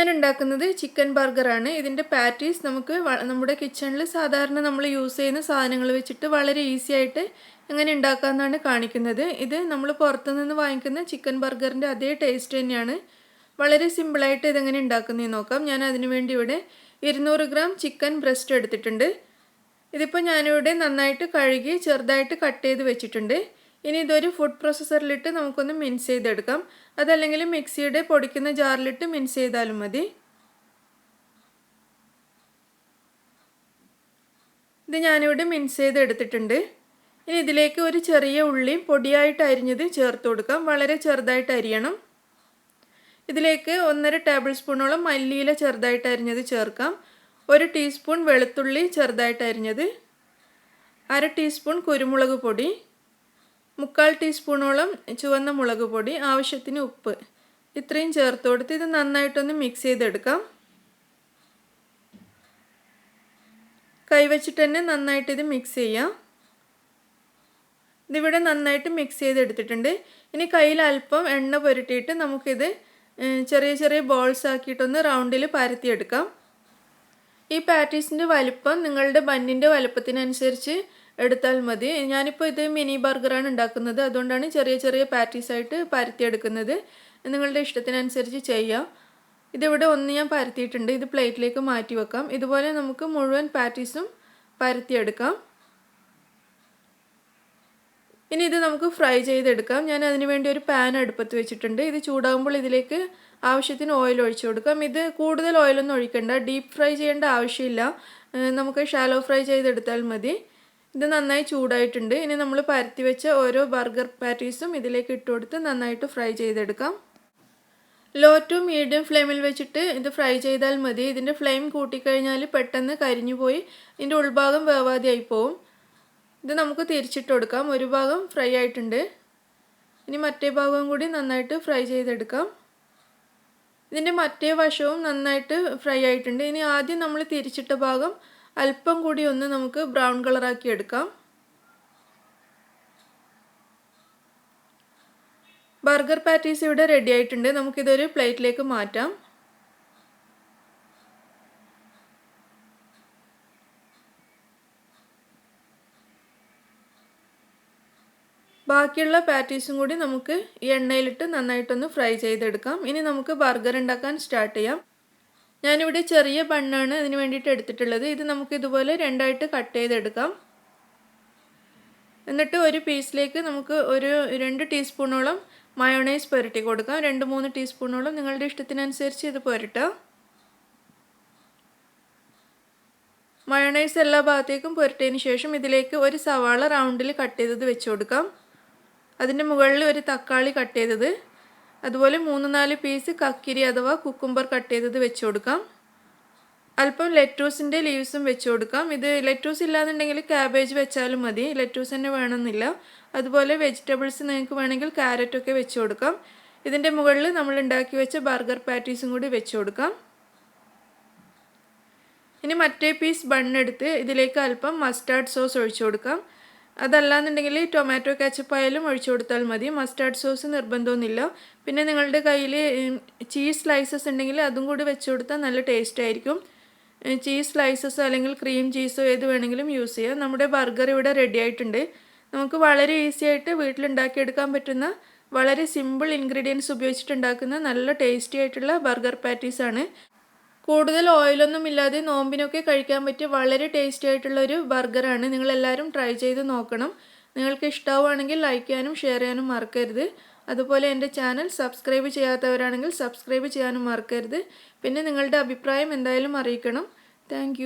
ഞാൻ ഉണ്ടാക്കുന്നത് ചിക്കൻ ബർഗറാണ്. ഇതിൻ്റെ പാറ്റീസ് നമുക്ക് നമ്മുടെ കിച്ചണിൽ സാധാരണ നമ്മൾ യൂസ് ചെയ്യുന്ന സാധനങ്ങൾ വെച്ചിട്ട് വളരെ ഈസി ആയിട്ട് എങ്ങനെ ഉണ്ടാക്കാമെന്നാണ് കാണിക്കുന്നത്. ഇത് നമ്മൾ പുറത്തുനിന്ന് വാങ്ങിക്കുന്ന ചിക്കൻ ബർഗറിൻ്റെ അതേ ടേസ്റ്റ് തന്നെയാണ്. വളരെ സിമ്പിളായിട്ട് ഇതെങ്ങനെ ഉണ്ടാക്കുന്നതെന്ന് നോക്കാം. ഞാൻ അതിനു വേണ്ടി ഇവിടെ 200 ഗ്രാം ചിക്കൻ ബ്രസ്റ്റ് എടുത്തിട്ടുണ്ട്. ഇതിപ്പോൾ ഞാനിവിടെ നന്നായിട്ട് കഴുകി ചെറുതായിട്ട് കട്ട് ചെയ്ത് വെച്ചിട്ടുണ്ട്. ഇനി ഇതൊരു ഫുഡ് പ്രോസസ്സറിലിട്ട് നമുക്കൊന്ന് മിക്സ് ചെയ്തെടുക്കാം. അതല്ലെങ്കിൽ മിക്സിയുടെ പൊടിക്കുന്ന ജാറിലിട്ട് മിക്സ് ചെയ്താലും മതി. ഇത് ഞാനിവിടെ മിക്സ് ചെയ്തെടുത്തിട്ടുണ്ട്. ഇനി ഇതിലേക്ക് ഒരു ചെറിയ ഉള്ളി പൊടിയായിട്ട് അരിഞ്ഞത് ചേർത്ത് കൊടുക്കാം. വളരെ ചെറുതായിട്ട് അരിയണം. ഇതിലേക്ക് 1.5 ടേബിൾ സ്പൂണോളം മല്ലിയില ചെറുതായിട്ട് അരിഞ്ഞത് ചേർക്കാം. 1 ടീസ്പൂൺ വെളുത്തുള്ളി ചെറുതായിട്ട് അരിഞ്ഞത്, 1/2 ടീസ്പൂൺ കുരുമുളക് പൊടി, 3/4 ടീസ്പൂണോളം ചുവന്ന മുളക് പൊടി, ആവശ്യത്തിന് ഉപ്പ്, ഇത്രയും ചേർത്ത് കൊടുത്ത് ഇത് നന്നായിട്ടൊന്ന് മിക്സ് ചെയ്തെടുക്കാം. കൈവച്ചിട്ട് തന്നെ നന്നായിട്ട് ഇത് മിക്സ് ചെയ്യാം. ഇതിവിടെ നന്നായിട്ട് മിക്സ് ചെയ്തെടുത്തിട്ടുണ്ട്. ഇനി കയ്യിൽ അല്പം എണ്ണ പുരട്ടിയിട്ട് നമുക്കിത് ചെറിയ ചെറിയ ബോൾസ് ആക്കിയിട്ടൊന്ന് റൗണ്ടിൽ പരത്തിയെടുക്കാം. ഈ പാറ്റീസിൻ്റെ വലിപ്പം നിങ്ങളുടെ ബണ്ണിൻ്റെ വലിപ്പത്തിനനുസരിച്ച് എടുത്താൽ മതി. ഞാനിപ്പോൾ ഇത് മിനി ബർഗറാണ് ഉണ്ടാക്കുന്നത്, അതുകൊണ്ടാണ് ചെറിയ ചെറിയ പാറ്റീസായിട്ട് പരത്തിയെടുക്കുന്നത്. നിങ്ങളുടെ ഇഷ്ടത്തിനനുസരിച്ച് ചെയ്യാം. ഇതിവിടെ ഒന്ന് ഞാൻ പരത്തിയിട്ടുണ്ട്. ഇത് പ്ലേറ്റിലേക്ക് മാറ്റി വെക്കാം. ഇതുപോലെ നമുക്ക് മുഴുവൻ പാറ്റീസും പരത്തിയെടുക്കാം. ഇനി ഇത് നമുക്ക് ഫ്രൈ ചെയ്തെടുക്കാം. ഞാൻ അതിന് വേണ്ടി ഒരു പാൻ അടുപ്പത്ത് വെച്ചിട്ടുണ്ട്. ഇത് ചൂടാകുമ്പോൾ ഇതിലേക്ക് ആവശ്യത്തിന് ഓയിൽ ഒഴിച്ചു കൊടുക്കാം. ഇത് കൂടുതൽ ഓയിലൊന്നും ഒഴിക്കണ്ട, ഡീപ്പ് ഫ്രൈ ചെയ്യേണ്ട ആവശ്യമില്ല. നമുക്ക് ഷാലോ ഫ്രൈ ചെയ്തെടുത്താൽ മതി. ഇത് നന്നായി ചൂടായിട്ടുണ്ട്. ഇനി നമ്മൾ പരത്തി വെച്ച ഓരോ ബർഗർ പാറ്റീസും ഇതിലേക്ക് ഇട്ട് കൊടുത്ത് നന്നായിട്ട് ഫ്രൈ ചെയ്തെടുക്കാം. ലോ ടു മീഡിയം ഫ്ലെയിമിൽ വെച്ചിട്ട് ഇത് ഫ്രൈ ചെയ്താൽ മതി. ഇതിൻ്റെ ഫ്ലെയിം കൂട്ടിക്കഴിഞ്ഞാൽ പെട്ടെന്ന് കരിഞ്ഞു പോയി ഇതിൻ്റെ ഉൾഭാഗം വേവാതെ ആയി പോവും. ഇത് നമുക്ക് തിരിച്ചിട്ട് കൊടുക്കാം. ഒരു ഭാഗം ഫ്രൈ ആയിട്ടുണ്ട്. ഇനി മറ്റേ ഭാഗവും കൂടി നന്നായിട്ട് ഫ്രൈ ചെയ്തെടുക്കാം. ഇതിൻ്റെ മറ്റേ വശവും നന്നായിട്ട് ഫ്രൈ ആയിട്ടുണ്ട്. ഇനി ആദ്യം നമ്മൾ തിരിച്ചിട്ട ഭാഗം അല്പം കൂടി ഒന്ന് നമുക്ക് ബ്രൗൺ കളറാക്കി എടുക്കാം. ബർഗർ പാറ്റീസ് ഇവിടെ റെഡി ആയിട്ടുണ്ട്. നമുക്കിതൊരു പ്ലേറ്റിലേക്ക് മാറ്റാം. ബാക്കിയുള്ള പാറ്റീസും കൂടി നമുക്ക് ഈ എണ്ണയിലിട്ട് നന്നായിട്ടൊന്ന് ഫ്രൈ ചെയ്തെടുക്കാം. ഇനി നമുക്ക് ബർഗർ ഉണ്ടാക്കാൻ സ്റ്റാർട്ട് ചെയ്യാം. ഞാനിവിടെ ചെറിയ ബണ്ണാണ് അതിന് വേണ്ടിയിട്ട് എടുത്തിട്ടുള്ളത്. ഇത് നമുക്ക് ഇതുപോലെ രണ്ടായിട്ട് കട്ട് ചെയ്തെടുക്കാം. എന്നിട്ട് ഒരു പീസിലേക്ക് നമുക്ക് ഒരു 2 ടീസ്പൂണോളം മയോണൈസ് പുരട്ടി കൊടുക്കാം. 2-3 ടീസ്പൂണോളം നിങ്ങളുടെ ഇഷ്ടത്തിനനുസരിച്ച് ഇത് പുരട്ടാം. മയോണൈസ് എല്ലാ ഭാഗത്തേക്കും പുരട്ടിയതിന് ശേഷം ഇതിലേക്ക് ഒരു സവാള റൗണ്ടിൽ കട്ട് ചെയ്തത് വെച്ച് കൊടുക്കാം. അതിൻ്റെ മുകളിൽ ഒരു തക്കാളി കട്ട് ചെയ്തത്, അതുപോലെ 3-4 പീസ് കക്കിരി അഥവാ കുക്കുംബർ കട്ട് ചെയ്തത് വെച്ച് കൊടുക്കാം. അല്പം ലെറ്റൂസിൻ്റെ ലീവ്സും വെച്ച് കൊടുക്കാം. ഇത് ലെറ്റൂസ് ഇല്ലാന്നുണ്ടെങ്കിൽ ക്യാബേജ് വെച്ചാലും മതി, ലെറ്റൂസ് തന്നെ വേണമെന്നില്ല. അതുപോലെ വെജിറ്റബിൾസ് നിങ്ങൾക്ക് വേണമെങ്കിൽ ക്യാരറ്റൊക്കെ വെച്ച് കൊടുക്കാം. ഇതിൻ്റെ മുകളിൽ നമ്മൾ ഉണ്ടാക്കി വെച്ച ബർഗർ പാറ്റീസും കൂടി വെച്ച് കൊടുക്കാം. ഇനി മറ്റേ പീസ് ബണ്ണെടുത്ത് ഇതിലേക്ക് അല്പം മസ്റ്റാർഡ് സോസ് ഒഴിച്ചു കൊടുക്കാം. അതല്ലാന്നുണ്ടെങ്കിൽ ടൊമാറ്റോ കെച്ചപ്പ് ആയാലും ഒഴിച്ചു കൊടുത്താൽ മതി. മസ്റ്റാർഡ് സോസ് നിർബന്ധമൊന്നുമില്ല. പിന്നെ നിങ്ങളുടെ കയ്യിൽ ചീസ് സ്ലൈസസ് ഉണ്ടെങ്കിൽ അതും കൂടി വെച്ച് കൊടുത്താൽ നല്ല ടേസ്റ്റ് ആയിരിക്കും. ചീസ് സ്ലൈസസോ അല്ലെങ്കിൽ ക്രീം ചീസോ ഏത് വേണമെങ്കിലും യൂസ് ചെയ്യാം. നമ്മുടെ ബർഗർ ഇവിടെ റെഡി ആയിട്ടുണ്ട്. നമുക്ക് വളരെ ഈസി ആയിട്ട് വീട്ടിലുണ്ടാക്കിയെടുക്കാൻ പറ്റുന്ന വളരെ സിമ്പിൾ ഇൻഗ്രീഡിയൻസ് ഉപയോഗിച്ചിട്ട് ഉണ്ടാക്കുന്ന നല്ല ടേസ്റ്റി ആയിട്ടുള്ള ബർഗർ പാറ്റീസാണ്. കൂടുതൽ ഓയിലൊന്നും ഇല്ലാതെ നോമ്പിനൊക്കെ കഴിക്കാൻ പറ്റിയ വളരെ ടേസ്റ്റി ആയിട്ടുള്ളൊരു ബർഗറാണ്. നിങ്ങളെല്ലാവരും ട്രൈ ചെയ്ത് നോക്കണം. നിങ്ങൾക്ക് ഇഷ്ടമാവുകയാണെങ്കിൽ ലൈക്ക് ചെയ്യാനും ഷെയർ ചെയ്യാനും മറക്കരുത്. അതുപോലെ എൻ്റെ ചാനൽ സബ്സ്ക്രൈബ് ചെയ്യാത്തവരാണെങ്കിൽ സബ്സ്ക്രൈബ് ചെയ്യാനും മറക്കരുത്. പിന്നെ നിങ്ങളുടെ അഭിപ്രായം എന്തായാലും അറിയിക്കണം. താങ്ക്